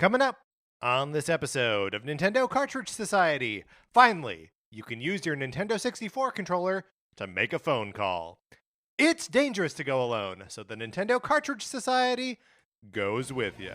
Coming up on this episode of Nintendo Cartridge Society, finally, you can use your Nintendo 64 controller to make a phone call. It's dangerous to go alone, so the Nintendo Cartridge Society goes with you.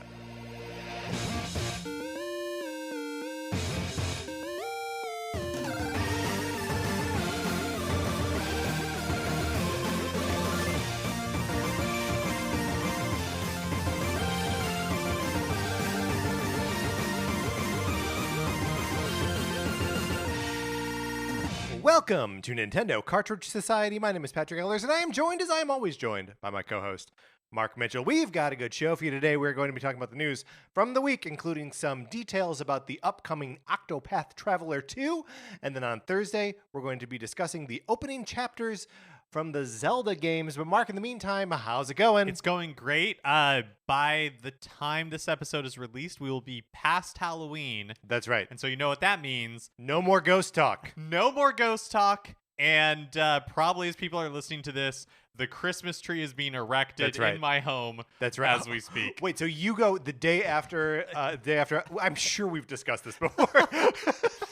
Welcome to Nintendo Cartridge Society. My name is Patrick Ehlers, and I am joined, as I am always joined, by my co-host, Mark Mitchell. We've got a good show for you today. We're going to be talking about the news from the week, including some details about the upcoming Octopath Traveler II. And then on Thursday, we're going to be discussing the opening chapters from the Zelda games. But Mark, in the meantime, how's it going? It's going great. By the time this episode is released, we will be past Halloween. That's right. And so you know what that means. No more ghost talk. No more ghost talk. And probably as people are listening to this, the Christmas tree is being erected in my home. That's right. As we speak. Wait, so you go the day after, I'm sure we've discussed this before.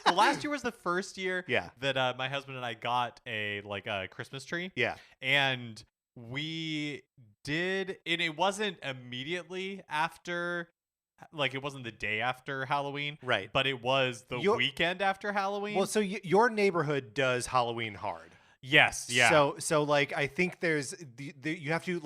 Well, last year was the first year Yeah. that my husband and I got a Christmas tree. Yeah. And we did, and it wasn't immediately after, it wasn't the day after Halloween. Right. But it was the weekend after Halloween. Well, so your neighborhood does Halloween hard. Yes. Yeah. So I think there's you have to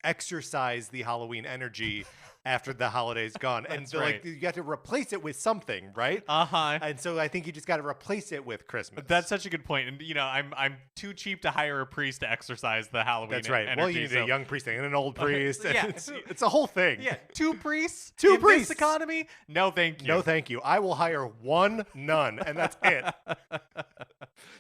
exercise the Halloween energy after the holiday's gone, and so right. you have to replace it with something, right? And so I think you just got to replace it with Christmas. That's such a good point. And I'm too cheap to hire a priest to exercise the Halloween. That's right. Energy, Well, you need a young priest and an old priest. Yeah. It's a whole thing. Yeah. Two priests. Two in priests. This economy. No, thank you. No, thank you. I will hire one nun, and that's it.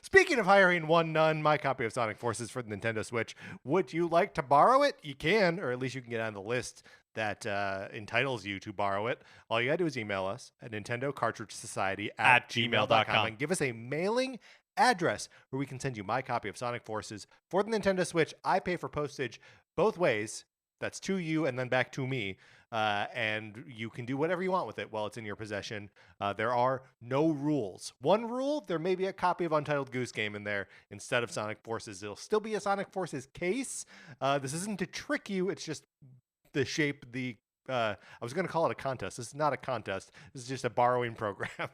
Speaking of hiring one nun, my copy of Sonic Forces for the Nintendo Switch. Would you like to borrow it? You can, or at least you can get on the list that entitles you to borrow it. All you gotta do is email us at nintendocartridgesociety@gmail.com and give us a mailing address where we can send you my copy of Sonic Forces for the Nintendo Switch. I pay for postage both ways. That's to you and then back to me. And you can do whatever you want with it while it's in your possession. There are no rules. One rule, there may be a copy of Untitled Goose Game in there instead of Sonic Forces. It'll still be a Sonic Forces case. This isn't to trick you. It's just the shape, I was going to call it a contest. This is not a contest. This is just a borrowing program.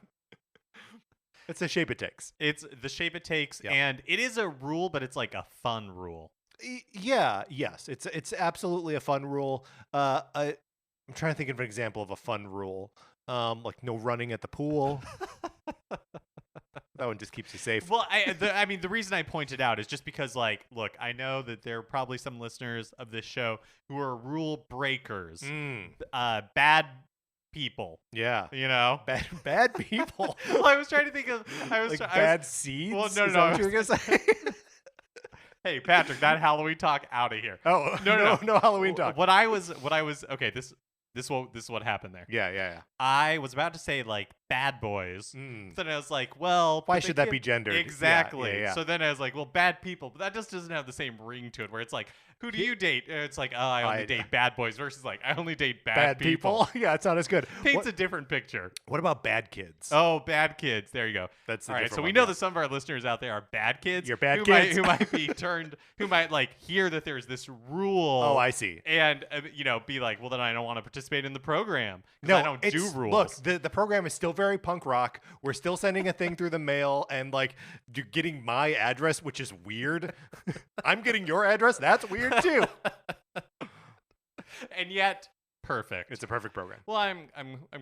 It's the shape it takes. It's the shape it takes. Yep. And it is a rule, but it's like a fun rule. Yeah. Yes. It's absolutely a fun rule. I'm trying to think of an example of a fun rule. Like no running at the pool. That one just keeps you safe. Well, I mean, the reason I pointed out is just because, look, I know that there are probably some listeners of this show who are rule breakers, bad people. Yeah, you know, bad people. Well, I was trying to think of, bad seeds. Well, Is that what you were gonna say? Hey, Patrick, that Halloween talk out of here. Oh, no Halloween talk. What I was okay. This is what happened there. Yeah. I was about to say bad boys. So then I was like, well, why should that be gendered? Exactly. Yeah. So then I was like, well, bad people, but that just doesn't have the same ring to it. Where it's like, who do you date? It's like, oh, I only date bad boys versus I only date bad people. Yeah, it's not as good. Paints a different picture. What about bad kids? Oh, bad kids. There you go. That's all right. So we know that some of our listeners out there are bad kids. You're bad kids who might be turned, who might hear that there's this rule. Oh, I see. And be like, well, then I don't want to participate in the program. No, I don't do rules. Look, the program is still very punk rock. We're still sending a thing through the mail, and you're getting my address, which is weird. I'm getting your address. That's weird too. And yet, perfect. It's a perfect program. Well, I'm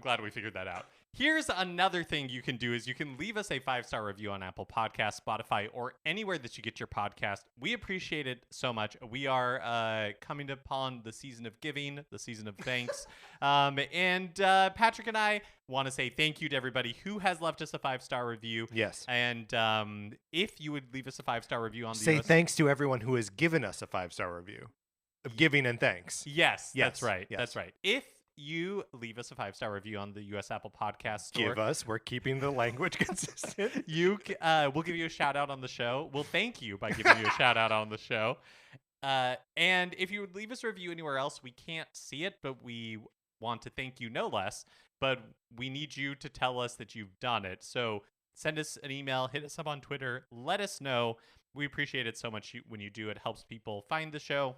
glad we figured that out. Here's another thing you can do is you can leave us a 5-star review on Apple Podcasts, Spotify, or anywhere that you get your podcast. We appreciate it so much. We are coming upon the season of giving, the season of thanks. And Patrick and I want to say thank you to everybody who has left us a 5-star review. Yes. And if you would leave us a 5-star review on the Say thanks to everyone who has given us a 5-star review. Of giving and thanks. Yes, that's right. Yes. That's right. If you leave us a 5-star review on the U.S. Apple Podcast Store. We're keeping the language consistent. We'll give you a shout out on the show. We'll thank you by giving you a shout out on the show. And if you would leave us a review anywhere else, we can't see it, but we want to thank you no less, but we need you to tell us that you've done it. So send us an email, hit us up on Twitter, let us know. We appreciate it so much when you do. It helps people find the show.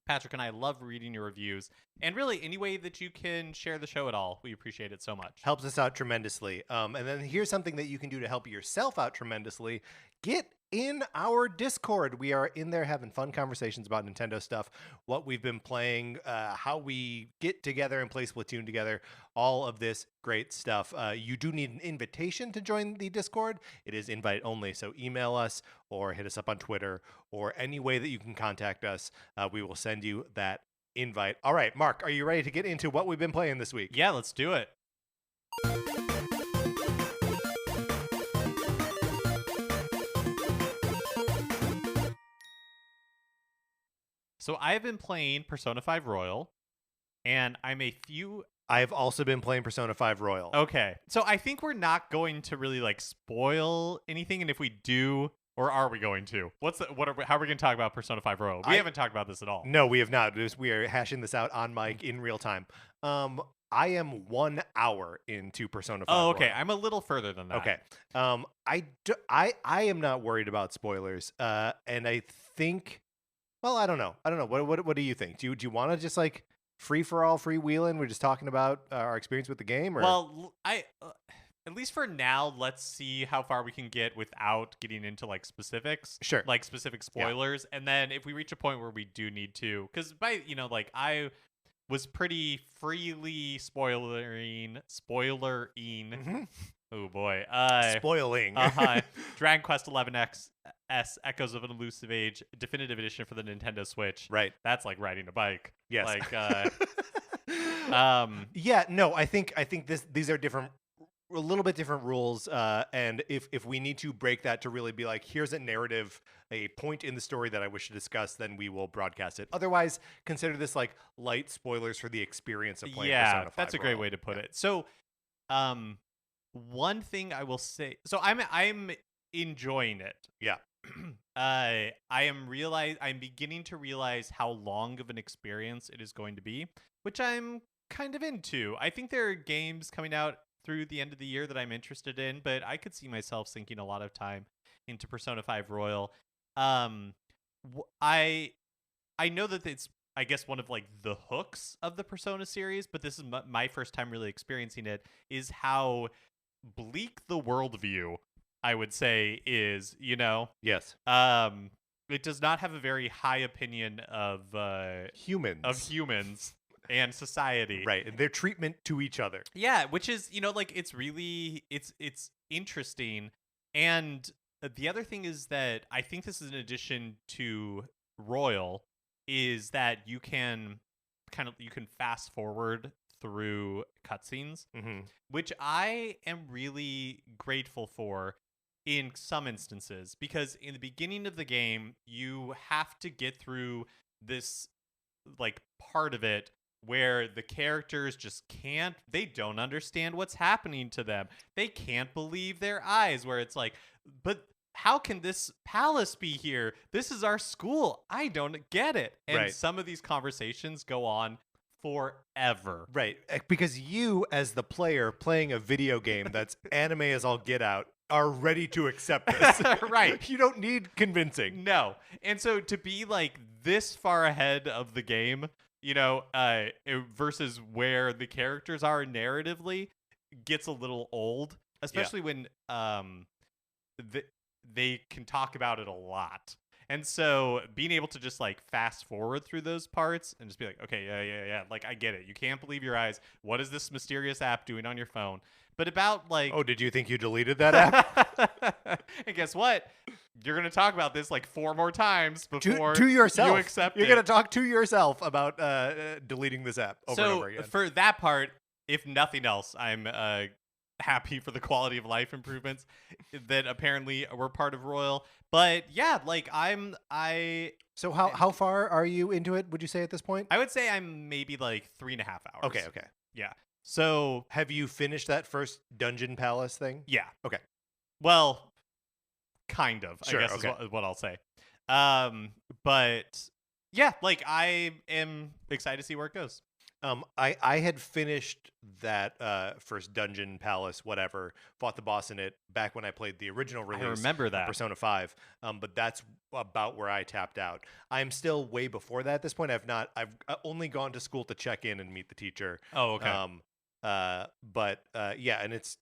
Patrick and I love reading your reviews, and really any way that you can share the show at all, we appreciate it so much. Helps us out tremendously. And then here's something that you can do to help yourself out tremendously. Get in our Discord. We are in there having fun conversations about Nintendo stuff, what we've been playing, how we get together and play Splatoon together, all of this great stuff. You do need an invitation to join the Discord. It is invite only, so email us or hit us up on Twitter or any way that you can contact us. We will send you that invite. All right, Mark, are you ready to get into what we've been playing this week? Yeah, let's do it. So I have been playing Persona 5 Royal, and I have also been playing Persona 5 Royal. Okay. So I think we're not going to really spoil anything, and if we do, or are we going to? How are we going to talk about Persona 5 Royal? We haven't talked about this at all. No, we have not. We are hashing this out on mic in real time. I am 1 hour into Persona 5 Oh, okay. Royal. I'm a little further than that. Okay. I am not worried about spoilers. And I think, well, I don't know. What do you think? Do you want to just free for all, freewheeling? We're just talking about our experience with the game, or well, at least for now, let's see how far we can get without getting into specifics. Sure. Specific spoilers. Yeah. And then if we reach a point where we do need to, because I was pretty freely spoilering. Mm-hmm. Oh boy. Spoiling. Dragon Quest XI Echoes of an Elusive Age Definitive Edition for the Nintendo Switch. Right. That's like riding a bike. Yes. Yeah, no, I think these are different, a little bit different rules. And if we need to break that to really be here's a narrative, a point in the story that I wish to discuss, then we will broadcast it. Otherwise, consider this light spoilers for the experience of playing Persona 5 that's a great way to put it. So, one thing I will say, so I'm enjoying it. Yeah. I'm beginning to realize how long of an experience it is going to be, which I'm kind of into. I think there are games coming out through the end of the year that I'm interested in, but I could see myself sinking a lot of time into Persona 5 Royal. I know that it's, I guess, one of the hooks of the Persona series, but this is my first time really experiencing it, is how bleak the worldview, I would say, is, Yes. It does not have a very high opinion of humans and society. Right. And their treatment to each other. Yeah, which is, it's really, it's interesting. And the other thing is that I think this is an addition to Royal, is that you can fast forward through cutscenes, mm-hmm. which I am really grateful for in some instances, because in the beginning of the game, you have to get through this part of it where the characters just they don't understand what's happening to them. They can't believe their eyes, where it's but how can this palace be here? This is our school. I don't get it. And right. Some of these conversations go on forever. Right. Because you, as the player playing a video game that's anime as all get out, are ready to accept this. Right. You don't need convincing. No. And so to be this far ahead of the game, versus where the characters are narratively, gets a little old, especially when they can talk about it a lot. And so being able to just fast forward through those parts and just be okay, yeah, I get it. You can't believe your eyes. What is this mysterious app doing on your phone? But about oh, did you think you deleted that app? And guess what? You're going to talk about this 4 more times before to yourself. You accept You're going to talk to yourself about deleting this app over and over again. For that part, if nothing else, I'm happy for the quality of life improvements that apparently were part of Royal. But yeah, So how far are you into it, would you say, at this point? I would say I'm maybe 3.5 hours. Okay. Yeah. So have you finished that first dungeon palace thing? Yeah. Okay. Well, kind of, sure, I guess okay. is what I'll say. But yeah, I am excited to see where it goes. I had finished that first dungeon, palace, whatever, fought the boss in it back when I played the original I release remember of that. Persona 5. But that's about where I tapped out. I'm still way before that at this point. I've only gone to school to check in and meet the teacher. Oh, okay. Yeah, and it's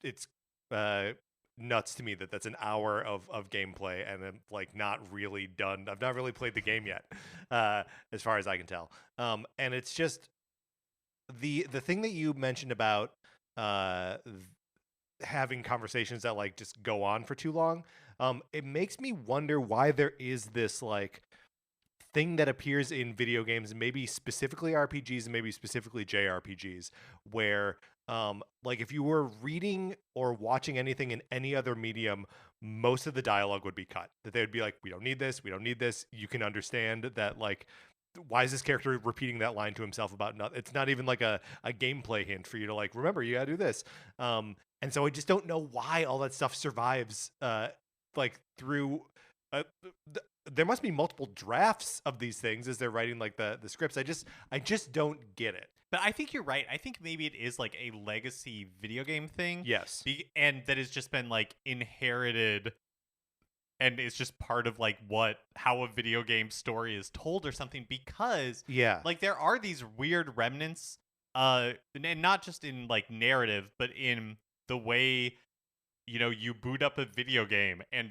uh nuts to me that that's an hour of gameplay, and I'm like not really done. I've not really played the game yet, as far as I can tell. And it's just the thing that you mentioned about having conversations that like just go on for too long. It makes me wonder why there is this like thing that appears in video games, maybe specifically RPGs and maybe specifically JRPGs, where like if you were reading or watching anything in any other medium, most of the dialogue would be cut. That they would be like, we don't need this, we don't need this. You can understand that like why is this character repeating that line to himself about nothing? It's not even like a gameplay hint for you to like remember you gotta do this. And so I just don't know why all that stuff survives like through there must be multiple drafts of these things as they're writing like the scripts. I just don't get it. But I think you're right. I think maybe it is like a legacy video game thing. Yes. And that has just been like inherited, and it's just part of like how a video game story is told or something, because Yeah. like there are these weird remnants, and not just in like narrative, but in the way, you boot up a video game and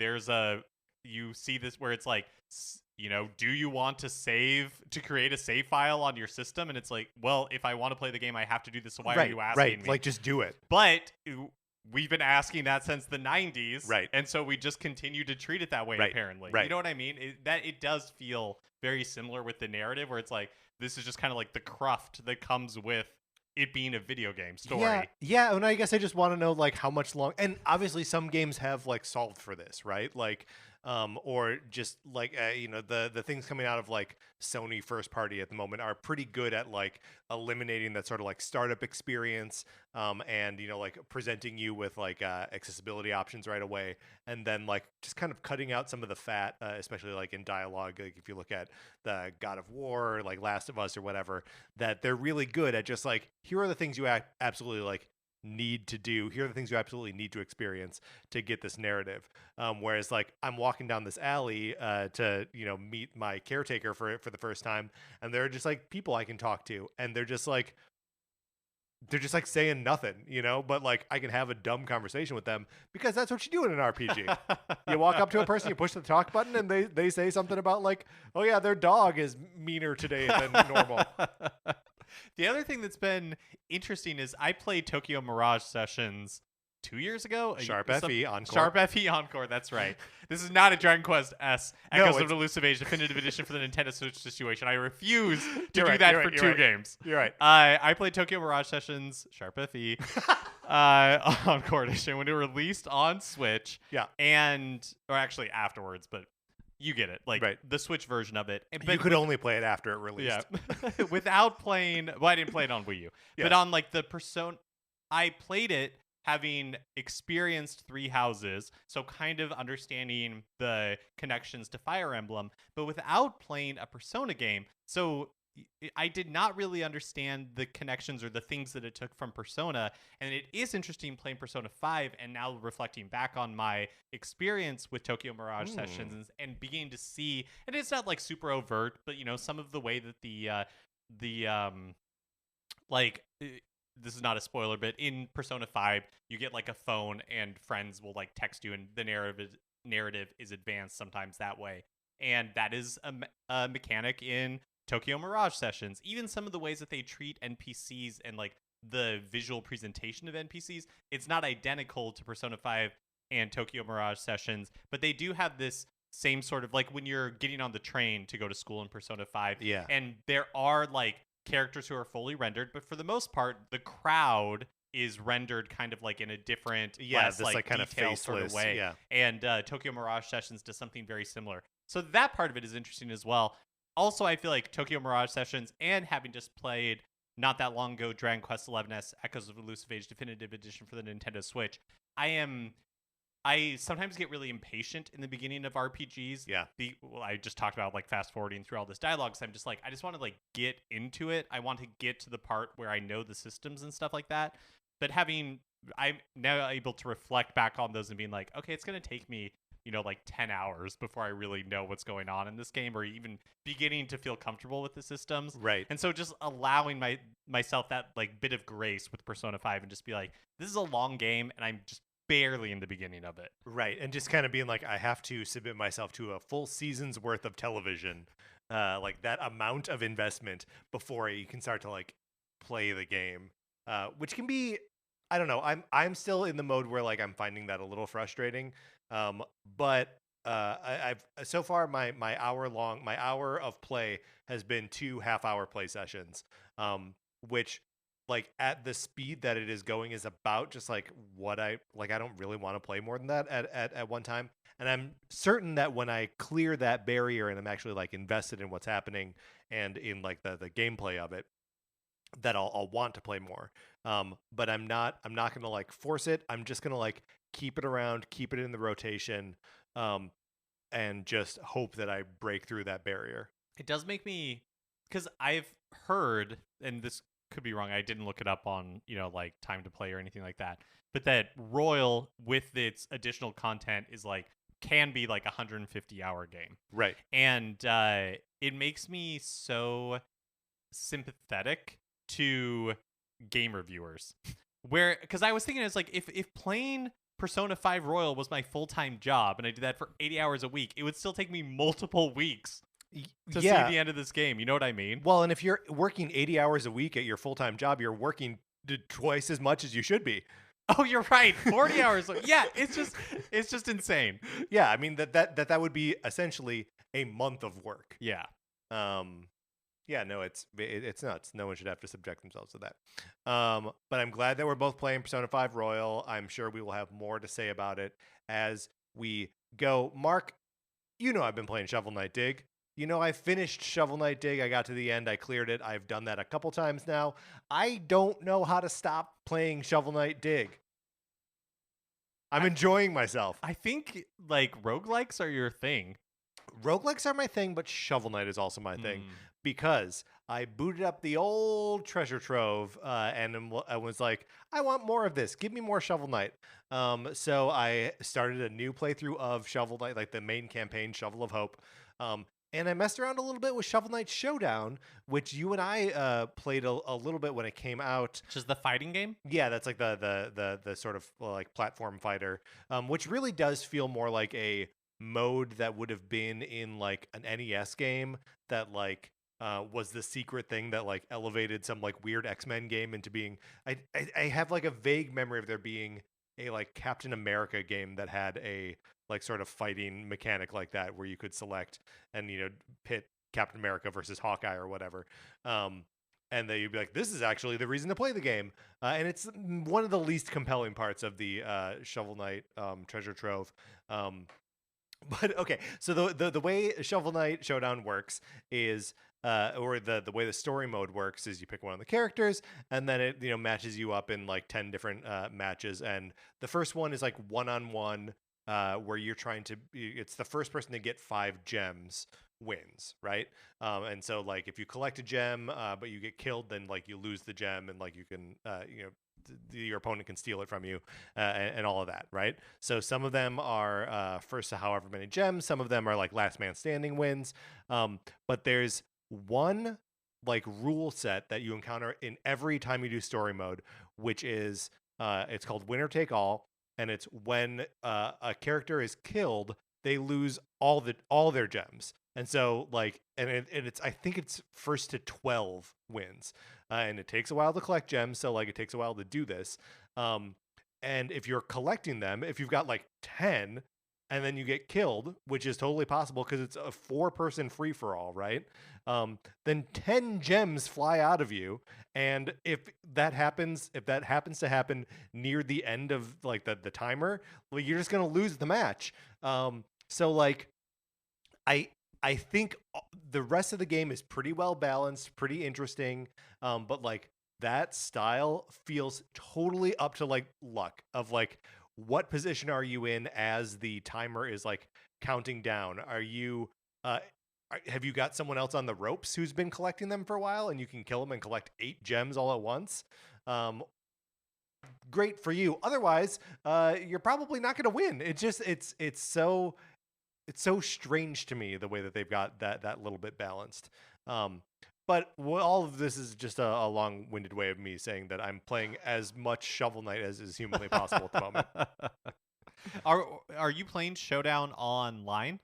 you see this where it's like, do you want to create a save file on your system? And it's like, well, if I want to play the game, I have to do this. So why are you asking me? Like just do it. But we've been asking that since the 90s. Right. And so we just continue to treat it that way, Right. apparently. Right. You know what I mean? It does feel very similar with the narrative, where it's like, this is just kind of like the cruft that comes with it being a video game story. Yeah, and I guess I just want to know like how much long, and obviously some games have like solved for this, right? Like or just like the things coming out of like Sony first party at the moment are pretty good at like eliminating that sort of like startup experience, and like presenting you with like accessibility options right away, and then like just kind of cutting out some of the fat, especially like in dialogue. Like if you look at the God of War, or like Last of Us or whatever, that they're really good at just like, here are the things you absolutely like need to do. Here are the things you absolutely need to experience to get this narrative. Whereas like I'm walking down this alley to meet my caretaker for the first time, and there are just like people I can talk to, and they're just like saying nothing, but like I can have a dumb conversation with them, because that's what you do in an RPG. You walk up to a person, you push the talk button, and they say something about like, oh yeah, their dog is meaner today than normal. The other thing that's been interesting is I played Tokyo Mirage Sessions 2 years ago. Sharp FE Encore. Sharp FE Encore, that's right. This is not a Dragon Quest S Echoes No, of Elusive Age Definitive Edition for the Nintendo Switch situation. I refuse to You're do right, that you're for right, you're two right. games. You're right. I played Tokyo Mirage Sessions Sharp FE Encore Edition when it released on Switch. Yeah. Or actually afterwards, but you get it. Like the Switch version of it. You could only play it after it released. Yeah. Without playing, well, I didn't play it on Wii U. Yeah. But on like the Persona, I played it having experienced Three Houses, so kind of understanding the connections to Fire Emblem, but without playing a Persona game. So I did not really understand the connections or the things that it took from Persona. And it is interesting playing Persona 5 and now reflecting back on my experience with Tokyo Mirage Sessions and beginning to see, and it's not like super overt, but some of the way that this is not a spoiler, but in Persona 5, you get like a phone and friends will like text you, and the narrative is advanced sometimes that way. And that is a mechanic in Tokyo Mirage Sessions. Even some of the ways that they treat NPCs and like the visual presentation of NPCs, it's not identical to Persona 5 and Tokyo Mirage Sessions, but they do have this same sort of like when you're getting on the train to go to school in Persona 5. Yeah. And there are like characters who are fully rendered, but for the most part, the crowd is rendered kind of like in a different, less this like kind of detailed faceless sort of way. Yeah. And Tokyo Mirage Sessions does something very similar. So that part of it is interesting as well. Also, I feel like Tokyo Mirage Sessions, and having just played not that long ago Dragon Quest XI S Echoes of Elusive Age Definitive Edition for the Nintendo Switch, I am I sometimes get really impatient in the beginning of RPGs. Yeah. I just talked about like fast forwarding through all this dialogue. So I'm just like, I just want to like get into it. I want to get to the part where I know the systems and stuff like that. But I'm now able to reflect back on those and being like, okay, it's going to take me, like 10 hours before I really know what's going on in this game, or even beginning to feel comfortable with the systems. Right. And so just allowing myself that like bit of grace with Persona 5 and just be like, this is a long game and I'm just barely in the beginning of it. Right. And just kind of being like, I have to submit myself to a full season's worth of television, like that amount of investment before you can start to like play the game, which can be, I don't know. I'm still in the mode where like I'm finding that a little frustrating. But I've so far my hour of play has been 2 half-hour play sessions, which like at the speed that it is going is about just like what I like. I don't really want to play more than that at one time. And I'm certain that when I clear that barrier and I'm actually like invested in what's happening and in like the gameplay of it, that I'll want to play more. But I'm not gonna like force it. I'm just gonna like keep it around, keep it in the rotation, and just hope that I break through that barrier. It does make me, because I've heard, and this could be wrong, I didn't look it up on, like time to play or anything like that, but that Royal with its additional content is like, can be like a 150-hour game. Right. And it makes me so sympathetic to game reviewers. Because I was thinking, it's like, if playing Persona 5 Royal was my full-time job and I did that for 80 hours a week, it would still take me multiple weeks to see the end of this game. You know what I mean? Well, and if you're working 80 hours a week at your full-time job, you're working twice as much as you should be. Oh, you're right. 40 hours. Yeah, it's just insane. Yeah, I mean that would be essentially a month of work. Yeah. Yeah, no, it's nuts. No one should have to subject themselves to that. But I'm glad that we're both playing Persona 5 Royal. I'm sure we will have more to say about it as we go. Mark, I've been playing Shovel Knight Dig. I finished Shovel Knight Dig. I got to the end. I cleared it. I've done that a couple times now. I don't know how to stop playing Shovel Knight Dig. I'm enjoying myself. I think like roguelikes are your thing. Roguelikes are my thing, but Shovel Knight is also my thing because I booted up the old treasure trove and I was like, I want more of this. Give me more Shovel Knight. So I started a new playthrough of Shovel Knight, like the main campaign, Shovel of Hope. And I messed around a little bit with Shovel Knight Showdown, which you and I played a little bit when it came out. Which is the fighting game? Yeah, that's like the sort of like platform fighter, which really does feel more like a mode that would have been in like an NES game that like was the secret thing that like elevated some like weird X-Men game into being. I have like a vague memory of there being a like Captain America game that had a like sort of fighting mechanic like that where you could select and pit Captain America versus Hawkeye or whatever. And then you'd be like, this is actually the reason to play the game. And it's one of the least compelling parts of the Shovel Knight treasure trove. But okay, so the way Shovel Knight Showdown works is, or the way the story mode works is you pick one of the characters and then it matches you up in like 10 different matches, and the first one is like 1-on-1 where you're trying to. It's the first person to get 5 gems wins, right? And so like if you collect a gem but you get killed, then like you lose the gem and like you can your opponent can steal it from you and all of that, right? So some of them are first to however many gems, some of them are like last man standing wins, but there's one like rule set that you encounter in every time you do story mode, which is it's called winner take all, and it's when a character is killed, they lose all their gems. And so like it's I think it's first to 12 wins, and it takes a while to collect gems, so like it takes a while to do this, and if you're collecting them, if you've got like 10 and then you get killed, which is totally possible because it's a 4-person free-for-all, right? Then 10 gems fly out of you, and if that happens to happen near the end of like the timer, well, you're just gonna lose the match. So like I think the rest of the game is pretty well balanced, pretty interesting, but like that style feels totally up to like luck of like what position are you in as the timer is like counting down? Are you have you got someone else on the ropes who's been collecting them for a while and you can kill them and collect 8 gems all at once? Great for you. Otherwise, you're probably not going to win. It's so strange to me the way that they've got that little bit balanced. But all of this is just a long-winded way of me saying that I'm playing as much Shovel Knight as is humanly possible at the moment. Are you playing Showdown online?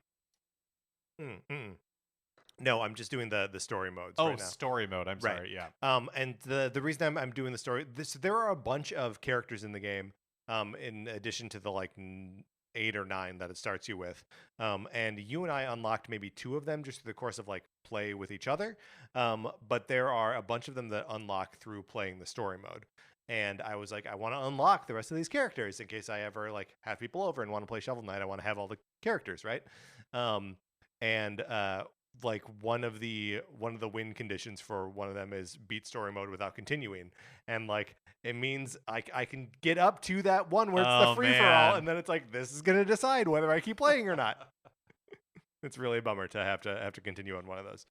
No, I'm just doing the story modes. Oh, right now. Story mode. I'm sorry. Yeah. And the reason I'm doing the story, there are a bunch of characters in the game. In addition to the like 8 or 9 that it starts you with. And you and I unlocked maybe 2 of them just through the course of like play with each other. But there are a bunch of them that unlock through playing the story mode. And I was like, I want to unlock the rest of these characters in case I ever like have people over and want to play Shovel Knight. I want to have all the characters, right? Like one of the win conditions for one of them is beat story mode without continuing, and like it means I can get up to that one where it's the free for all, and then it's like this is gonna decide whether I keep playing or not. It's really a bummer to have to continue on one of those.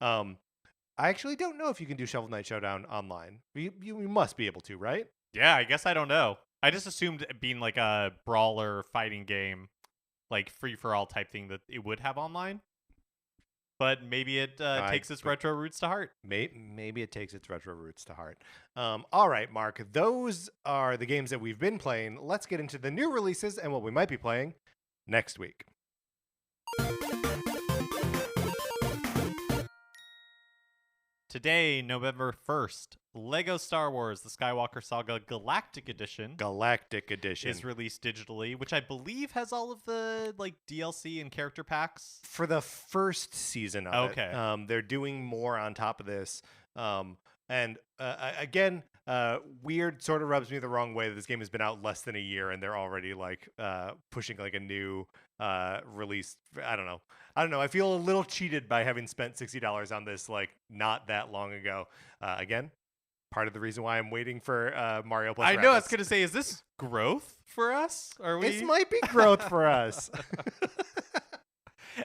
I actually don't know if you can do Shovel Knight Showdown online. You must be able to, right? Yeah, I guess I don't know. I just assumed it being like a brawler fighting game, like free for all type thing, that it would have online. But maybe it takes its retro roots to heart. Maybe it takes its retro roots to heart. All right, Mark. Those are the games that we've been playing. Let's get into the new releases and what we might be playing next week. Today, November 1st, Lego Star Wars The Skywalker Saga Galactic Edition is released digitally, which I believe has all of the like DLC and character packs for the first season of it. They're doing more on top of this. Again, weird sort of rubs me the wrong way that this game has been out less than a year and they're already like pushing like a new release. I don't know. I feel a little cheated by having spent $60 on this like not that long ago. Again, part of the reason why I'm waiting for Mario plus Rabbids. I know I was gonna say, is this growth for us? Are we? This might be growth for us.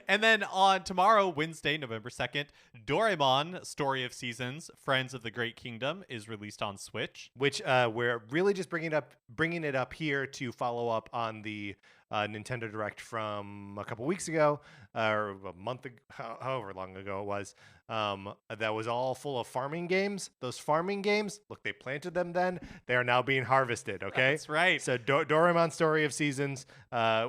And then on tomorrow, Wednesday, November 2nd, Doraemon, Story of Seasons, Friends of the Great Kingdom is released on Switch. Which we're really just bringing it up here to follow up on the Nintendo Direct from a couple weeks ago, or a month ago, however long ago it was. That was all full of farming games. Those farming games, look, they planted them then. They are now being harvested, okay? That's right. So Doraemon Story of Seasons,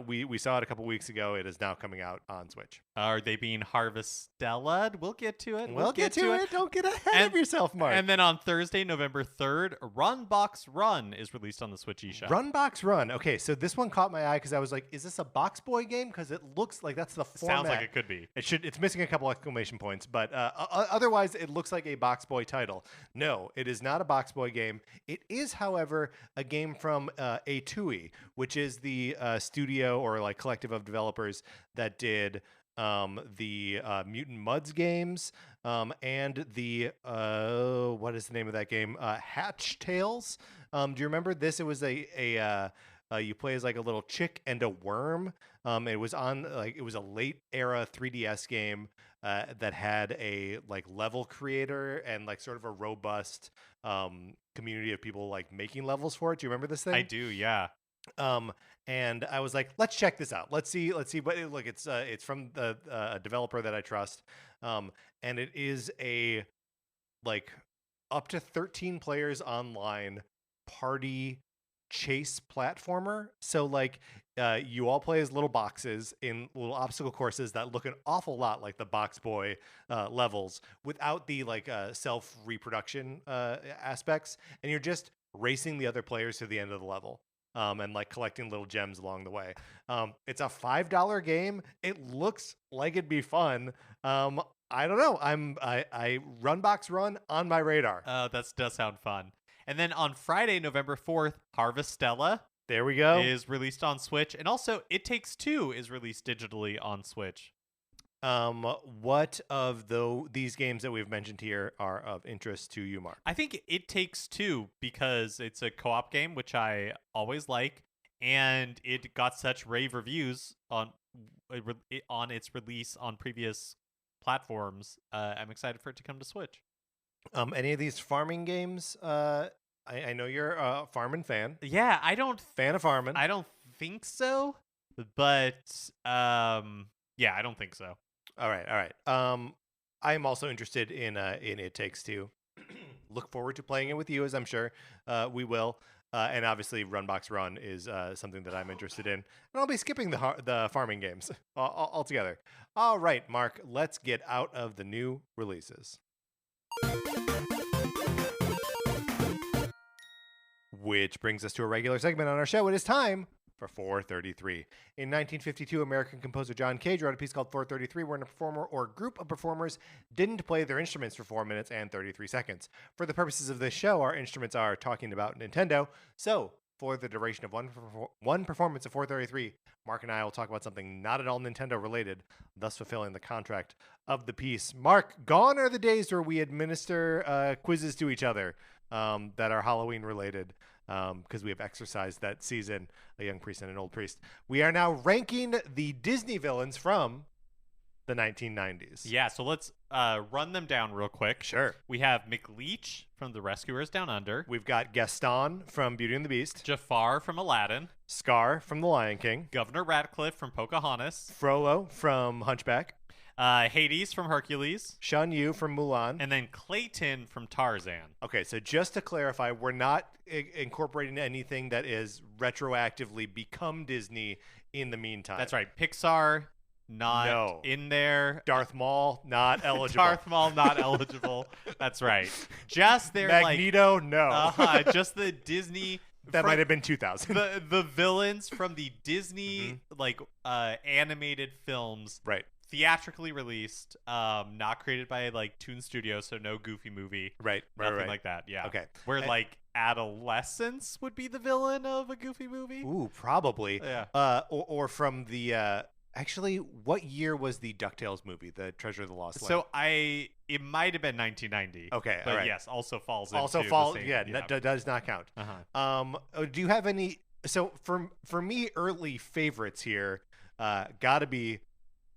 we saw it a couple weeks ago. It is now coming out on Switch. Are they being harvestellaed? We'll get to it. We'll get to it. Don't get ahead of yourself, Mark. And then on Thursday, November 3rd, Run Box Run is released on the Switch eShop. Run Box Run. Okay, so this one caught my eye because I was like, is this a Box Boy game? Because it looks like that's the format. Sounds like it could be. It's missing a couple exclamation points, but otherwise it looks like a Box Boy title. No, it is not a Box Boy game. It is, however, a game from A2E, which is the studio or like collective of developers that did the Mutant Mudds games and the what is the name of that game? Hatch Tales. Do you remember this? It was you play as like a little chick and a worm. It was a late era 3DS game that had a like level creator and like sort of a robust community of people like making levels for it. Do you remember this thing? I do, yeah. And I was like, let's check this out. Let's see. But look, it's from a developer that I trust. And it is a like up to 13 players online party chase platformer. So like you all play as little boxes in little obstacle courses that look an awful lot like the Box Boy levels without the like self reproduction aspects, and you're just racing the other players to the end of the level. And like collecting little gems along the way. It's a $5 game. It looks like it'd be fun. I don't know. I Run Box Run on my radar. That does sound fun. And then on Friday, November 4th, Harvestella. There we go. Is released on Switch, and also It Takes Two is released digitally on Switch. What of these games that we've mentioned here are of interest to you, Mark? I think It Takes Two because it's a co-op game, which I always like, and it got such rave reviews on its release on previous platforms. I'm excited for it to come to Switch. Any of these farming games? I know you're a farming fan. Yeah, I don't Farming. I don't think so, but yeah, I don't think so. All right. I am also interested in It Takes Two. Look forward to playing it with you, as I'm sure we will. And obviously, Run Box Run is something that I'm interested in. And I'll be skipping the farming games altogether. All right, Mark, let's get out of the new releases. Which brings us to a regular segment on our show. It is time for 433. In 1952, American composer John Cage wrote a piece called 433, wherein a performer or group of performers didn't play their instruments for 4 minutes and 33 seconds. For the purposes of this show, our instruments are talking about Nintendo. So, for the duration of one performance of 433, Mark and I will talk about something not at all Nintendo related, thus fulfilling the contract of the piece. Mark, gone are the days where we administer quizzes to each other that are Halloween related. Because we have exercised that season, a young priest and an old priest. We are now ranking the Disney villains from the 1990s. Yeah, so let's run them down real quick. Sure. We have McLeach from The Rescuers Down Under. We've got Gaston from Beauty and the Beast. Jafar from Aladdin. Scar from The Lion King. Governor Ratcliffe from Pocahontas. Frollo from Hunchback. Hades from Hercules. Shan Yu from Mulan. And then Clayton from Tarzan. Okay, so just to clarify, we're not incorporating anything that is retroactively become Disney in the meantime. That's right. Pixar, not in there. Darth Maul, not eligible. Darth Maul, not eligible. That's right. Just their Magneto, no. Just the Disney. That might have been 2000. The villains from the Disney animated films. Right. Theatrically released, not created by Toon Studios, so no Goofy movie. Right. Nothing like that. Yeah. Okay. Where adolescence would be the villain of a Goofy movie. Ooh, probably. Yeah. Or from the actually, what year was the DuckTales movie, The Treasure of the Lost Lake? So it might have been 1990. Okay. But all right. yes, also falls. Yeah. Does not count. Do you have any? So for me, early favorites here, gotta be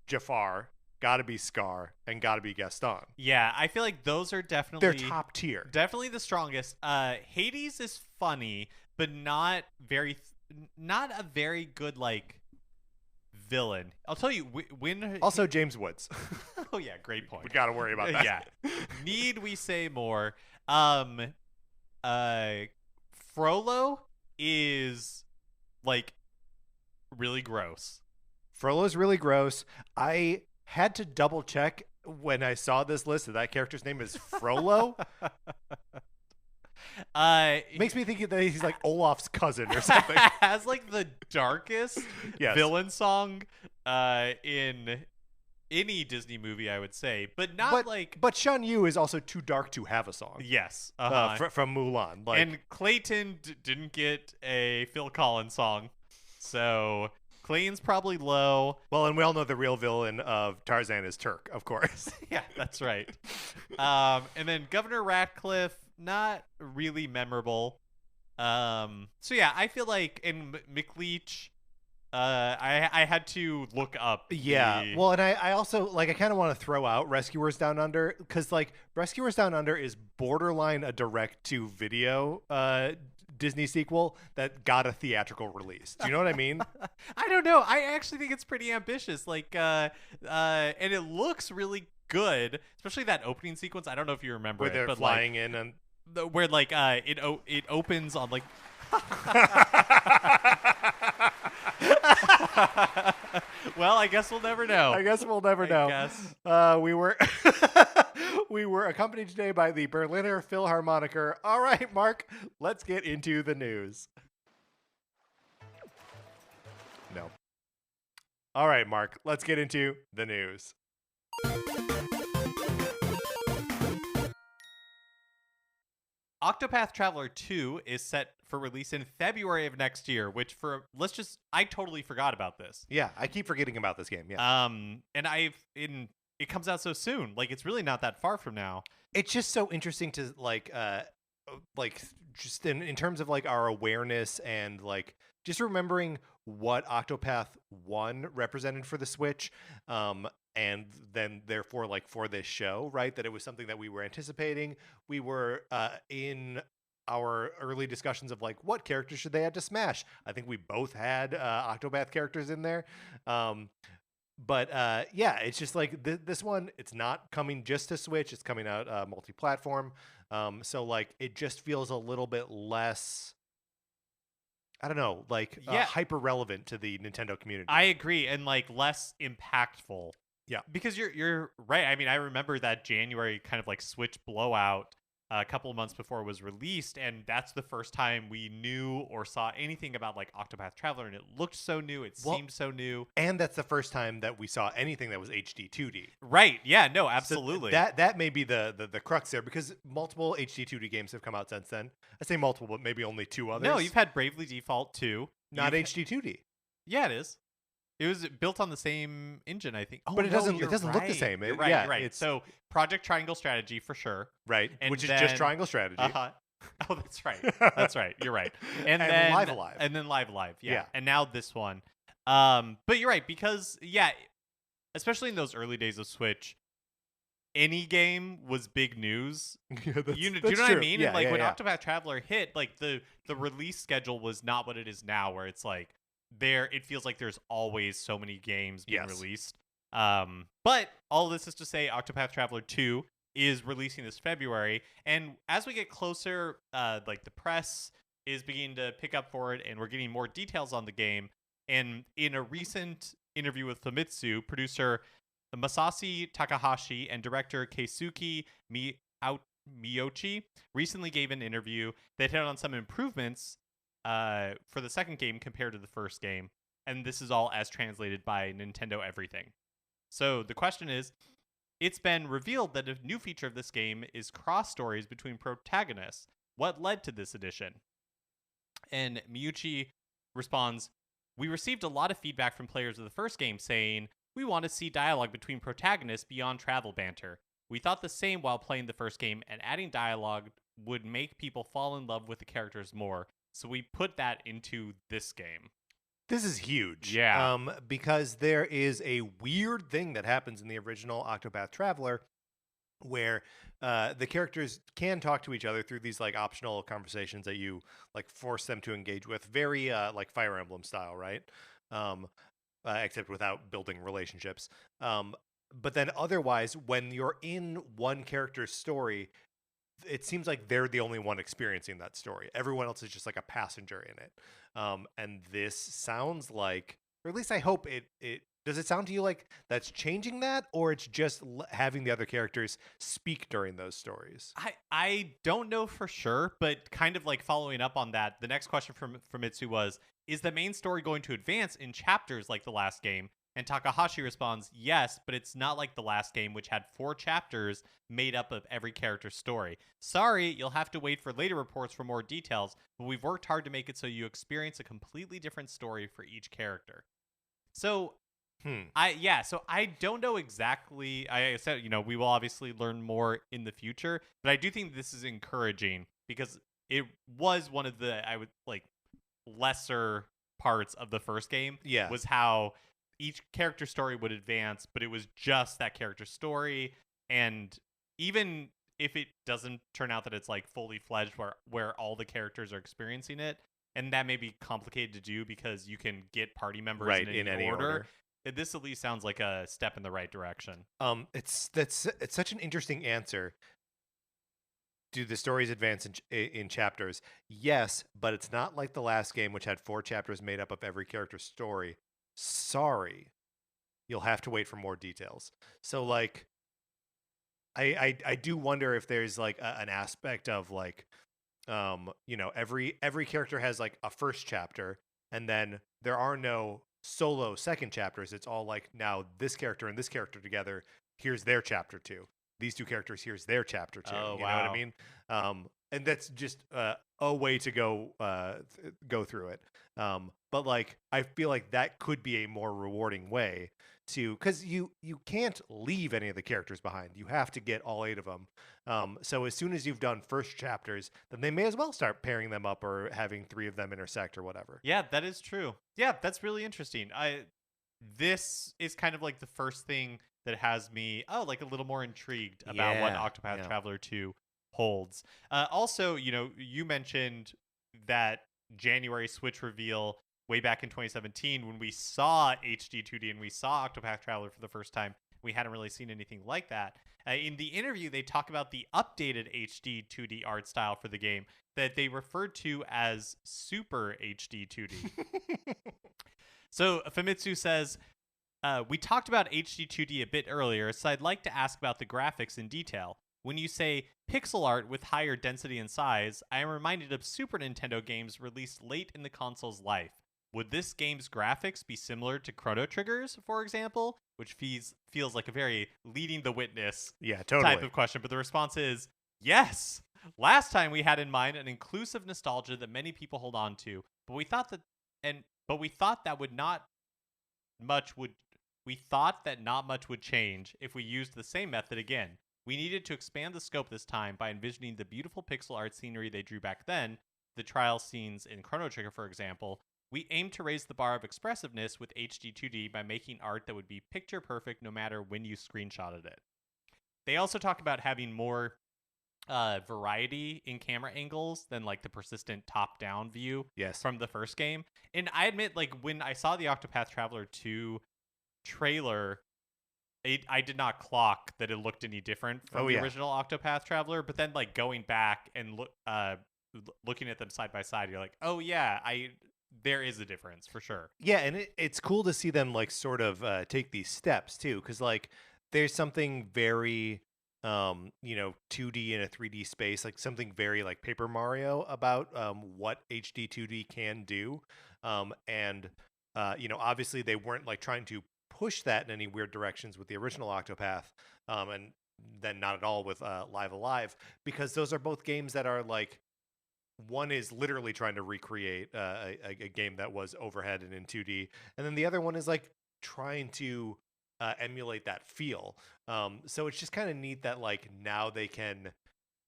Jafar, gotta be Scar, and gotta be Gaston. Yeah, I feel like those are definitely they're top tier. Definitely the strongest. Hades is funny, but not a very good villain. I'll tell you when. Also, James Woods. Oh yeah, great point. We gotta worry about that. Yeah. Need we say more? Frollo is really gross. Frollo's really gross. I had to double check when I saw this list that character's name is Frollo. Makes me think that he's Olaf's cousin or something. Has the darkest villain song in any Disney movie, I would say, but not But Shan Yu is also too dark to have a song. Yes, from Mulan. And Clayton didn't get a Phil Collins song, so Clayton's probably low. Well, and we all know the real villain of Tarzan is Turk, of course. Yeah, that's right. And then Governor Ratcliffe, not really memorable. So yeah, I feel in McLeach, I had to look up. Yeah. Well, and I also I kind of want to throw out Rescuers Down Under because Rescuers Down Under is borderline a direct to video Disney sequel that got a theatrical release. Do you know what I mean? I don't know. I actually think it's pretty ambitious. And it looks really good, especially that opening sequence. I don't know if you remember where they're flying in and where it opens on Well, I guess we'll never know. We were accompanied today by the Berliner Philharmoniker. All right, Mark, let's get into the news. No. All right, Mark, let's get into the news. Octopath Traveler 2 is set for release in February of next year, which I totally forgot about this. Yeah, I keep forgetting about this game. Yeah. And it comes out so soon. It's really not that far from now. It's just so interesting to just in terms of our awareness and just remembering what Octopath 1 represented for the Switch, and then therefore like for this show, right? That it was something that we were anticipating. We were in our early discussions of like what characters should they add to Smash. I think we both had Octopath characters in there. Um, but yeah, it's just like this one, it's not coming just to Switch, it's coming out multi-platform. So like it just feels a little bit less, I don't know, like Yeah, hyper relevant to the Nintendo community. I agree, and like less impactful. Yeah. Because you're right. I mean, I remember that January kind of like Switch blowout a couple of months before it was released, and that's the first time we knew or saw anything about like Octopath Traveler, and it looked so new, it Well, seemed so new. And that's the first time that we saw anything that was HD 2D. Right. Yeah, no, So absolutely. that may be the crux there, because multiple HD 2D games have come out since then. I say multiple, but maybe only two others. No, you've had Bravely Default 2. not You've- HD 2D. Yeah, it is. It was built on the same engine, I think. Oh, But it no, doesn't you're look the right. same. You're It- right, yeah, you're right. it's- So Project Triangle Strategy for sure. Right, And which is then- just Triangle Strategy. Uh-huh. Oh, that's right. That's right. You're right. And then Live Alive. And then Live Alive. Yeah. Yeah. And now this one. But you're right, because especially in those early days of Switch, any game was big news. Yeah, that's, Do you know that's what I true. mean? Yeah, And like yeah, when yeah. Octopath Traveler hit, like the release schedule was not what it is now, where it's like it feels like there's always so many games being Yes. released. But all this is to say Octopath Traveler 2 is releasing this February, and as we get closer, like the press is beginning to pick up for it, and we're getting more details on the game. And in a recent interview with Famitsu, producer Masashi Takahashi and director Keisuke Miyochi recently gave an interview that hit on some improvements for the second game compared to the first game, and this is all as translated by Nintendo Everything. So the question is, it's been revealed that a new feature of this game is cross stories between protagonists. What led to this addition? And Miyuchi responds, "We received a lot of feedback from players of the first game saying, we want to see dialogue between protagonists beyond travel banter. We thought the same while playing the first game, and adding dialogue would make people fall in love with the characters more. So we put that into this game." This is huge. Yeah. Because there is a weird thing that happens in the original Octopath Traveler where the characters can talk to each other through these like optional conversations that you like force them to engage with, very like Fire Emblem style, right? Except without building relationships. But then otherwise, when you're in one character's story, it seems like they're the only one experiencing that story. Everyone else is just like a passenger in it. And this sounds like, or at least I hope it does it sound to you like that's changing that, or it's just having the other characters speak during those stories? I don't know for sure, but kind of like following up on that, the next question from Itsu was, is the main story going to advance in chapters like the last game? And Takahashi responds, yes, but it's not like the last game, which had 4 chapters made up of every character's story. Sorry, you'll have to wait for later reports for more details, but we've worked hard to make it so you experience a completely different story for each character. So I don't know exactly. I said, we will obviously learn more in the future, but I do think this is encouraging because it was one of the, I would like, lesser parts of the first game. Yeah. Was how each character story would advance, but it was just that character story. And even if it doesn't turn out that it's like fully fledged where all the characters are experiencing it, and that may be complicated to do because you can get party members in any order. This at least sounds like a step in the right direction. It's such an interesting answer. Do the stories advance in chapters? Yes, but it's not like the last game, which had 4 chapters made up of every character's story. Sorry, you'll have to wait for more details. So, like, I do wonder if there's like an aspect of like, every character has like a first chapter, and then there are no solo second chapters. It's all like, now this character and this character together, here's their chapter 2. These 2 characters, here's their chapter 2. Oh, you know what I wow. mean? and that's just a way to go through it. But like I feel like that could be a more rewarding way to, because you can't leave any of the characters behind. You have to get all 8 of them. So as soon as you've done first chapters, then they may as well start pairing them up or having 3 of them intersect or whatever. Yeah, that is true. Yeah, that's really interesting. This is kind of like the first thing that has me like a little more intrigued about what Yeah, Octopath yeah. Traveler 2 holds. Also, you mentioned that January Switch reveal way back in 2017 when we saw HD 2D and we saw Octopath Traveler for the first time. We hadn't really seen anything like that. In the interview, they talk about the updated HD 2D art style for the game that they referred to as Super HD 2D. So Famitsu says, we talked about HD 2D a bit earlier, so I'd like to ask about the graphics in detail. When you say pixel art with higher density and size, I am reminded of Super Nintendo games released late in the console's life. Would this game's graphics be similar to Chrono Trigger's, for example? Which feels like a very leading the witness Yeah, type totally. of question, but the response is yes. Last time we had in mind an inclusive nostalgia that many people hold on to, but we thought that would not much would we thought that not much would change if we used the same method again. We needed to expand the scope this time by envisioning the beautiful pixel art scenery they drew back then, the trial scenes in Chrono Trigger, for example. We aimed to raise the bar of expressiveness with HD 2D by making art that would be picture perfect no matter when you screenshotted it. They also talk about having more variety in camera angles than like the persistent top-down view Yes. from the first game. And I admit, like when I saw the Octopath Traveler 2 trailer, I did not clock that it looked any different from the original Octopath Traveler. But then like going back and looking at them side by side, you're like, oh yeah, there is a difference for sure. Yeah, and it's cool to see them like sort of take these steps too, because like there's something very 2D in a 3D space, like something very like Paper Mario about what HD 2D can do. And obviously they weren't like trying to push that in any weird directions with the original Octopath, and then not at all with Live Alive, because those are both games that are like, one is literally trying to recreate a game that was overhead and in 2D, and then the other one is like trying to emulate that feel. So it's just kind of neat that like now they can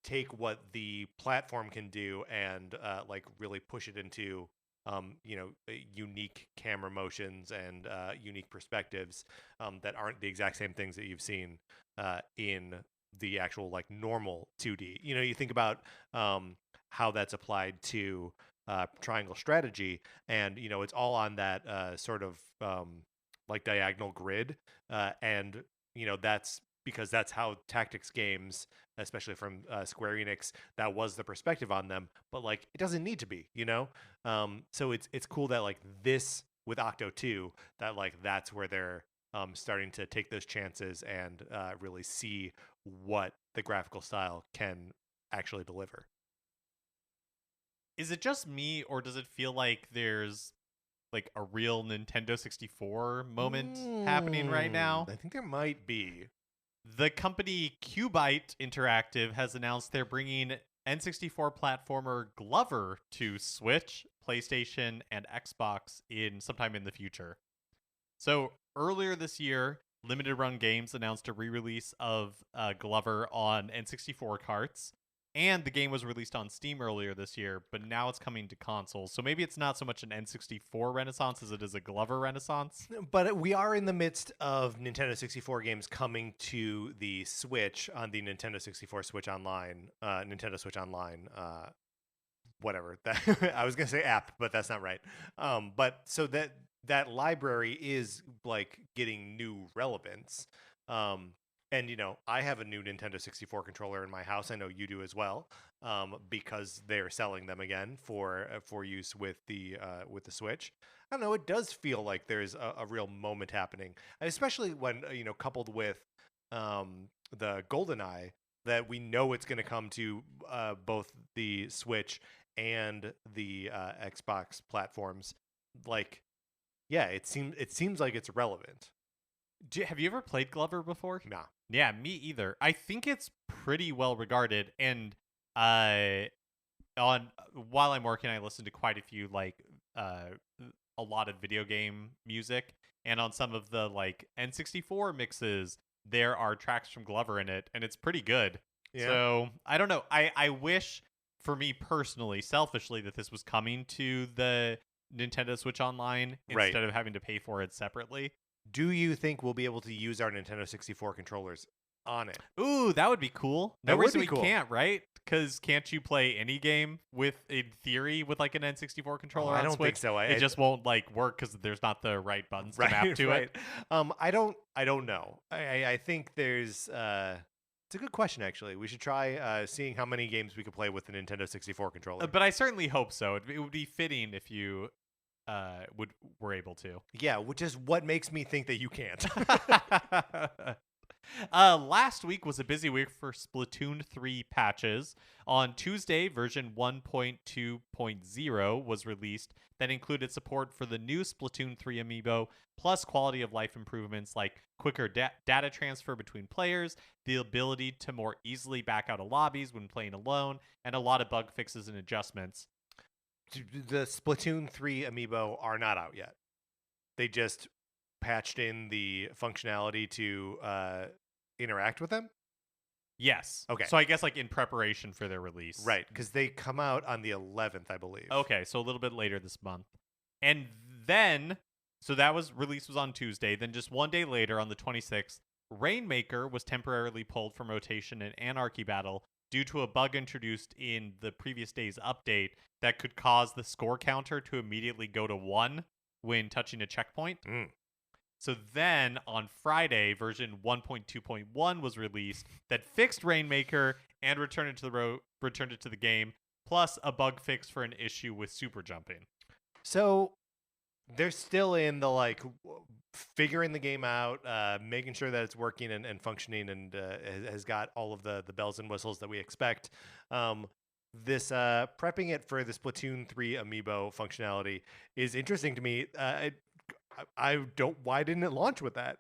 take what the platform can do and like really push it into unique camera motions and unique perspectives that aren't the exact same things that you've seen in the actual like normal 2D. You think about how that's applied to triangle strategy, and it's all on that sort of like diagonal grid, and that's because that's how tactics games, especially from Square Enix, that was the perspective on them. But like, it doesn't need to be, So it's cool that like this with Octo 2, that like that's where they're starting to take those chances and really see what the graphical style can actually deliver. Is it just me, or does it feel like there's like a real Nintendo 64 moment happening right now? I think there might be. The company Qbyte Interactive has announced they're bringing N64 platformer Glover to Switch, PlayStation, and Xbox in sometime in the future. So earlier this year, Limited Run Games announced a re-release of Glover on N64 carts, and the game was released on Steam earlier this year, but now it's coming to consoles. So maybe it's not so much an N64 renaissance as it is a Glover renaissance. But we are in the midst of Nintendo 64 games coming to the Switch on the Nintendo 64 Switch Online, Nintendo Switch Online, whatever. I was going to say app, but that's not right. But so that library is like getting new relevance. And I have a new Nintendo 64 controller in my house. I know you do as well, because they're selling them again for use with the Switch. I don't know. It does feel like there's a real moment happening, and especially when coupled with the GoldenEye, that we know it's going to come to both the Switch and the Xbox platforms. Like, yeah, it seems like it's relevant. Have you ever played Glover before? Nah. Yeah, me either. I think it's pretty well regarded, and uh, on while I'm working, I listen to quite a few uh, a lot of video game music, and on some of the like N64 mixes, there are tracks from Glover in it, and it's pretty good. Yeah. So I don't know. I wish, for me personally, selfishly, that this was coming to the Nintendo Switch Online Right. instead of having to pay for it separately. Do you think we'll be able to use our Nintendo 64 controllers on it? Ooh, that would be cool. No That would reason be we cool. can't, right? Because can't you play any game with, in theory, with like an N64 controller I on don't Switch? think so. It just won't like work because there's not the right buttons to right, map to right. it. I don't know. I think there's it's a good question actually. We should try seeing how many games we could play with the Nintendo 64 controller. But I certainly hope so. It would be fitting if you were able to. Yeah, which is what makes me think that you can't. Last week was a busy week for Splatoon 3 patches. On Tuesday, version 1.2.0 was released that included support for the new Splatoon 3 amiibo, plus quality of life improvements like quicker data transfer between players, the ability to more easily back out of lobbies when playing alone, and a lot of bug fixes and adjustments. The Splatoon 3 amiibo are not out yet. They just patched in the functionality to interact with them. Yes. Okay. So I guess like in preparation for their release. Right, because they come out on the 11th, I believe. Okay, so a little bit later this month. And then, so that was release was on Tuesday. Then just one day later, on the 26th, Rainmaker was temporarily pulled from rotation in Anarchy Battle due to a bug introduced in the previous day's update that could cause the score counter to immediately go to 1 when touching a checkpoint. So then on Friday, version 1.2.1 was released that fixed Rainmaker and returned it to the game, plus a bug fix for an issue with super jumping. So they're still in the like figuring the game out, making sure that it's working and functioning, and has got all of the bells and whistles that we expect. This prepping it for the Splatoon 3 amiibo functionality is interesting to me. I don't. Why didn't it launch with that?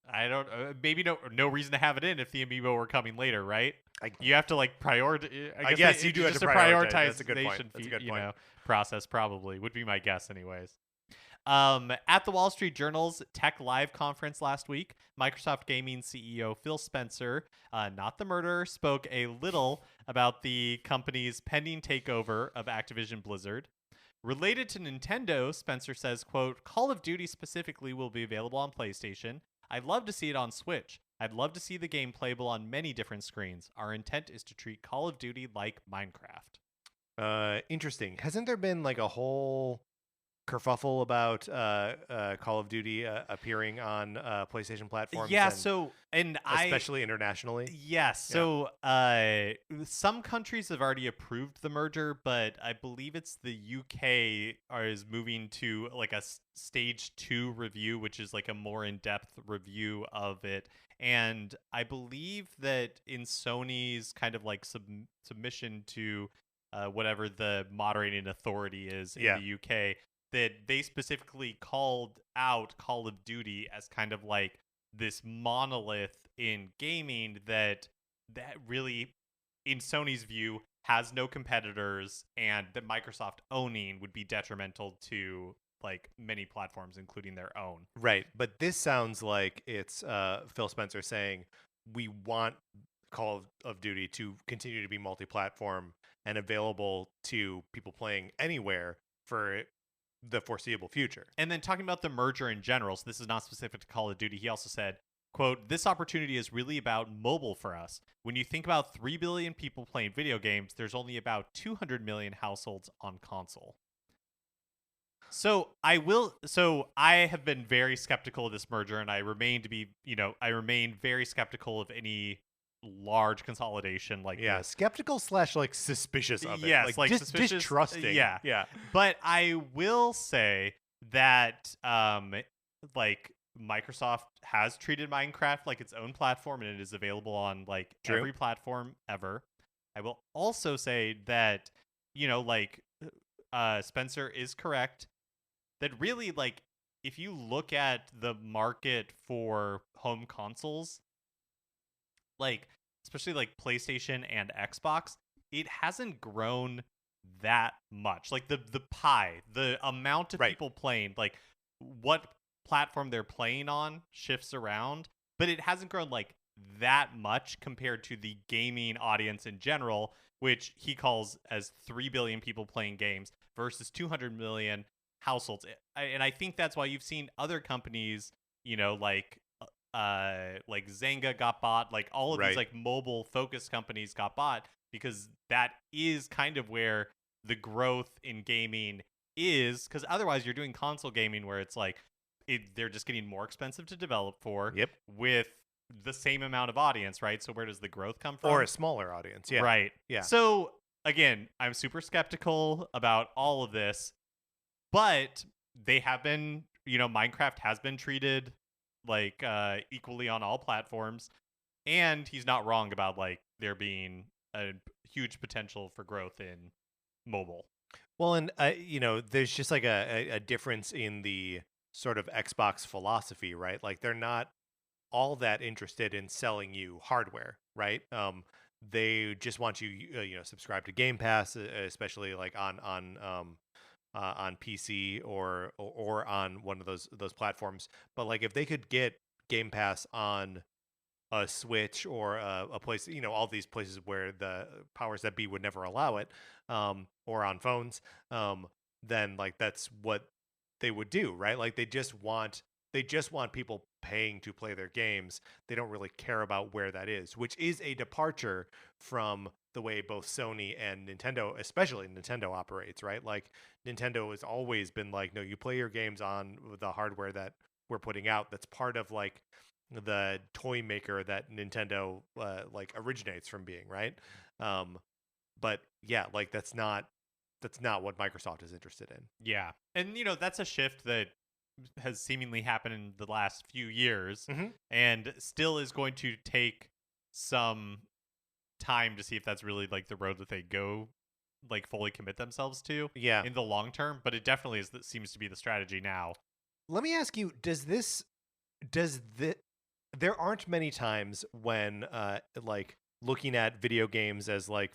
I don't. Maybe no reason to have it in if the amiibo were coming later, right? I- You have to like prioritize. I guess you do have just to a prioritize. That's a good point. prioritization That's a good you point. know, process probably would be my guess, anyways. At the Wall Street Journal's Tech Live conference last week, Microsoft Gaming CEO Phil Spencer, not the murderer, spoke a little about the company's pending takeover of Activision Blizzard. Related to Nintendo, Spencer says, quote, Call of Duty specifically will be available on PlayStation. I'd love to see it on Switch. I'd love to see the game playable on many different screens. Our intent is to treat Call of Duty like Minecraft. Interesting. Hasn't there been like a whole kerfuffle about Call of Duty appearing on PlayStation platforms? Yeah, especially internationally. Yes. So some countries have already approved the merger, but I believe it's the UK is moving to like a stage 2 review, which is like a more in-depth review of it. And I believe that in Sony's kind of like submission to whatever the moderating authority is in the UK, that they specifically called out Call of Duty as kind of like this monolith in gaming that really, in Sony's view, has no competitors, and that Microsoft owning would be detrimental to like many platforms, including their own. Right, but this sounds like it's Phil Spencer saying we want Call of Duty to continue to be multi-platform and available to people playing anywhere for the foreseeable future. And then talking about the merger in general, so this is not specific to Call of Duty, he also said, quote, this opportunity is really about mobile for us. When you think about 3 billion people playing video games, there's only about 200 million households on console. So I have been very skeptical of this merger, and I remain very skeptical of any large consolidation like this. Skeptical / like suspicious of it. Yes, like suspicious, distrusting. Yeah. But I will say that like Microsoft has treated Minecraft like its own platform, and it is available on like every platform ever. I will also say that Spencer is correct that really, like, if you look at the market for home consoles, like especially like PlayStation and Xbox, it hasn't grown that much. Like the pie, the amount of Right. people playing, like what platform they're playing on shifts around, but it hasn't grown like that much compared to the gaming audience in general, which he calls as 3 billion people playing games versus 200 million households. And I think that's why you've seen other companies, like Zynga got bought, like all of these Right. like mobile focused companies got bought, because that is kind of where the growth in gaming is, because otherwise you're doing console gaming where it's like they're just getting more expensive to develop for Yep. with the same amount of audience, right? So where does the growth come from? Or a smaller audience. Yeah. Right. Yeah. So again, I'm super skeptical about all of this, but they have been, Minecraft has been treated like equally on all platforms, and he's not wrong about like there being a huge potential for growth in mobile. Well, and there's just like a difference in the sort of Xbox philosophy, right? Like they're not all that interested in selling you hardware, right? They just want you, subscribe to Game Pass, especially like on PC or on one of those platforms. But like if they could get Game Pass on a Switch or a place, all these places where the powers that be would never allow it, or on phones, then like that's what they would do, right? Like they just want people paying to play their games. They don't really care about where that is, which is a departure from the way both Sony and Nintendo, especially Nintendo, operates, right? Like Nintendo has always been like, no, you play your games on the hardware that we're putting out. That's part of like the toy maker that Nintendo like originates from being, right? But yeah, like that's not what Microsoft is interested in. Yeah. And that's a shift that has seemingly happened in the last few years, Mm-hmm. and still is going to take some time to see if that's really like the road that they go, like fully commit themselves to Yeah. in the long term. But it definitely seems to be the strategy now. Let me ask you: there aren't many times when like looking at video games as like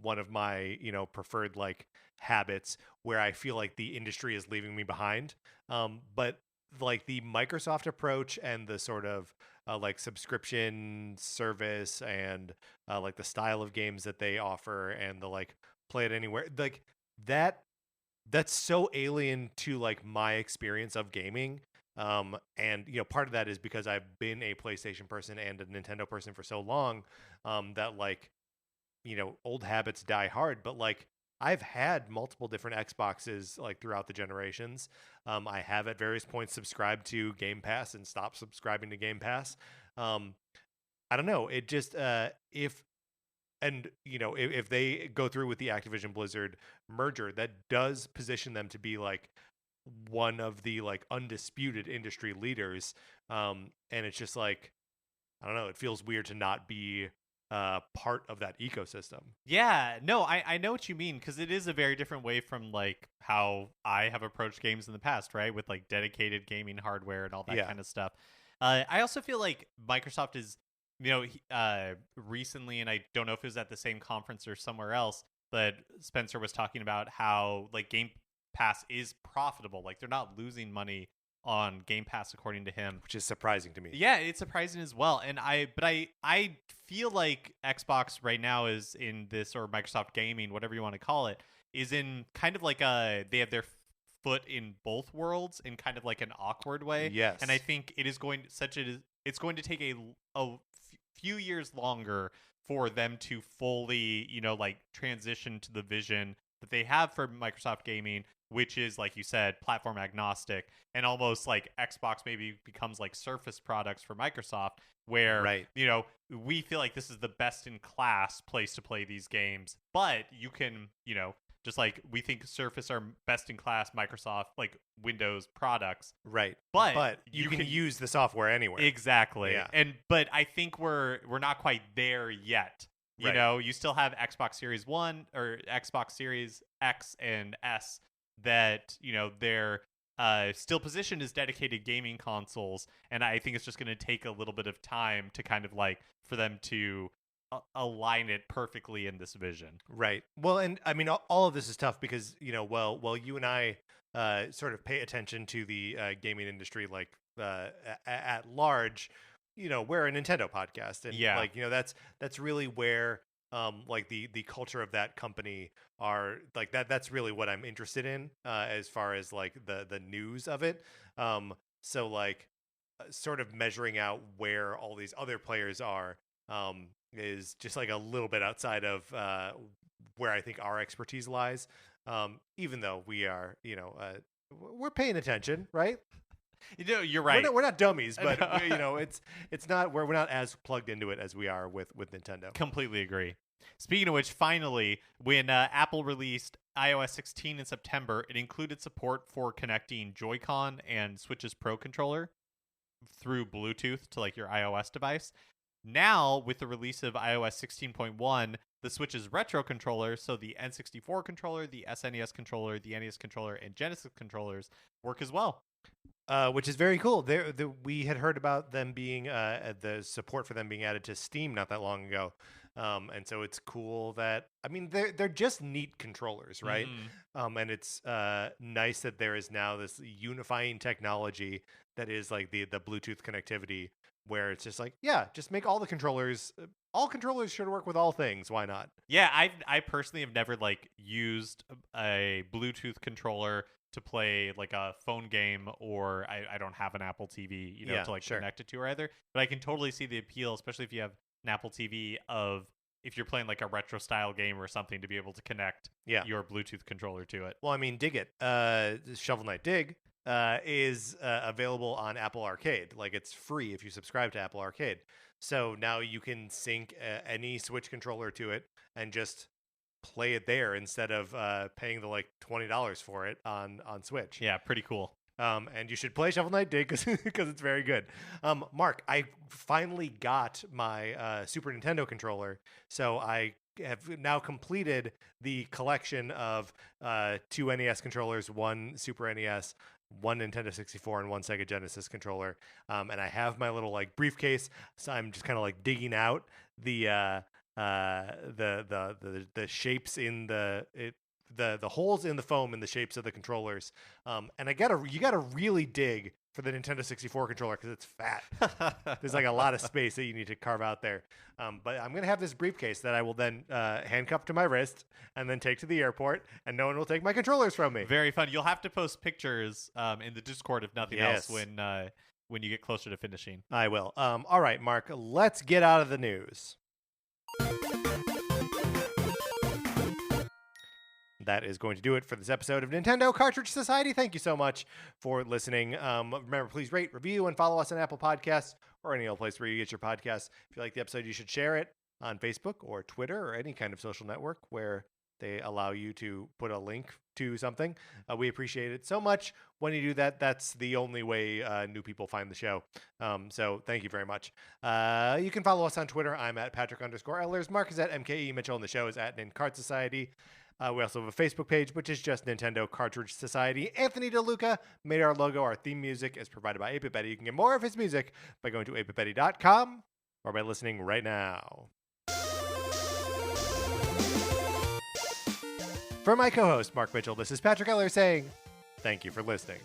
one of my preferred like habits where I feel like the industry is leaving me behind, but like the Microsoft approach and the sort of like subscription service and like the style of games that they offer and the like play it anywhere, like that that's so alien to like my experience of gaming. And part of that is because I've been a PlayStation person and a Nintendo person for so long, that like old habits die hard. But like I've had multiple different Xboxes like throughout the generations. I have at various points subscribed to Game Pass and stopped subscribing to Game Pass. um I don't know, it just if and if they go through with the Activision Blizzard merger, that does position them to be like one of the like undisputed industry leaders. And it's just like, I don't know, it feels weird to not be part of that ecosystem. Yeah, no, I know what you mean, because it is a very different way from like how I have approached games in the past, right? With like dedicated gaming hardware and all that Yeah. kind of stuff. I also feel like Microsoft is, recently, and I don't know if it was at the same conference or somewhere else, but Spencer was talking about how like Game Pass is profitable. Like they're not losing money on Game Pass, according to him. Which is surprising to me. Yeah, it's surprising as well. And I feel like Xbox right now is in this, or Microsoft Gaming, whatever you want to call it, is in kind of like they have their foot in both worlds in kind of like an awkward way. Yes. And I think it is going it's going to take a few years longer for them to fully, like transition to the vision that they have for Microsoft Gaming, which is, like you said, platform agnostic, and almost like Xbox maybe becomes like Surface products for Microsoft, where, Right. we feel like this is the best in class place to play these games, but you can, just like we think Surface are best in class Microsoft, like Windows products. Right. But you can use the software anywhere. Exactly. Yeah. But I think we're not quite there yet. Right. You still have Xbox Series 1 or Xbox Series X and S that, they're still positioned as dedicated gaming consoles, and I think it's just going to take a little bit of time to kind of like for them to align it perfectly in this vision. Right. Well, and I mean, all of this is tough because, well, you and I sort of pay attention to the gaming industry, like at large. We're a Nintendo podcast, and Yeah. like, that's really where like the culture of that company are like that's really what I'm interested in as far as like the news of it. So like sort of measuring out where all these other players are is just like a little bit outside of where I think our expertise lies. Even though we are, we're paying attention, right? You're right. We're not dummies, but it's not we're not as plugged into it as we are with Nintendo. Completely agree. Speaking of which, finally, when Apple released iOS 16 in September, it included support for connecting Joy-Con and Switch's Pro controller through Bluetooth to like your iOS device. Now, with the release of iOS 16.1, the Switch's retro controller, so the N64 controller, the SNES controller, the NES controller, and Genesis controllers work as well. Which is very cool. We had heard about them being the support for them being added to Steam not that long ago, and so it's cool that they're just neat controllers, right? And it's nice that there is now this unifying technology that is like the Bluetooth connectivity, where it's just like, yeah, just make all controllers should work with all things. Why not? Yeah, I personally have never like used a Bluetooth controller to play like a phone game, or I don't have an Apple TV, to like connect it to either. But I can totally see the appeal, especially if you have an Apple TV, of if you're playing like a retro style game or something, to be able to connect your Bluetooth controller to it. Well, Dig It, Shovel Knight Dig is available on Apple Arcade. Like, it's free if you subscribe to Apple Arcade. So now you can sync any Switch controller to it and just play it there instead of paying the like $20 for it on Switch. Yeah, pretty cool. And you should play Shovel Knight Dig because it's very good. Mark, I finally got my Super Nintendo controller, so I have now completed the collection of 2 NES controllers, 1 Super NES, 1 Nintendo 64, and 1 Sega Genesis controller. And I have my little like briefcase, so I'm just kind of like digging out the shapes in the holes in the foam in the shapes of the controllers. And you gotta really dig for the Nintendo 64 controller because it's fat. There's like a lot of space that you need to carve out there. But I'm gonna have this briefcase that I will then handcuff to my wrist and then take to the airport, and no one will take my controllers from me. Very fun. You'll have to post pictures in the Discord, if nothing else, when you get closer to finishing. I will. All right, Mark, let's get out of the news. That is going to do it for this episode of Nintendo Cartridge Society. Thank you so much for listening. Remember, please rate, review, and follow us on Apple Podcasts or any other place where you get your podcasts. If you like the episode, you should share it on Facebook or Twitter or any kind of social network where they allow you to put a link to something. We appreciate it so much when you do that. That's the only way new people find the show. So thank you very much. You can follow us on Twitter. I'm at Patrick_Ellers. Mark is at MKE Mitchell, and the show is at Nincart Society. We also have a Facebook page, which is just Nintendo Cartridge Society. Anthony DeLuca made our logo. Our theme music is provided by 8-Bit Betty. You can get more of his music by going to 8bitbetty.com or by listening right now. For my co-host, Mark Mitchell, this is Patrick Eller saying thank you for listening.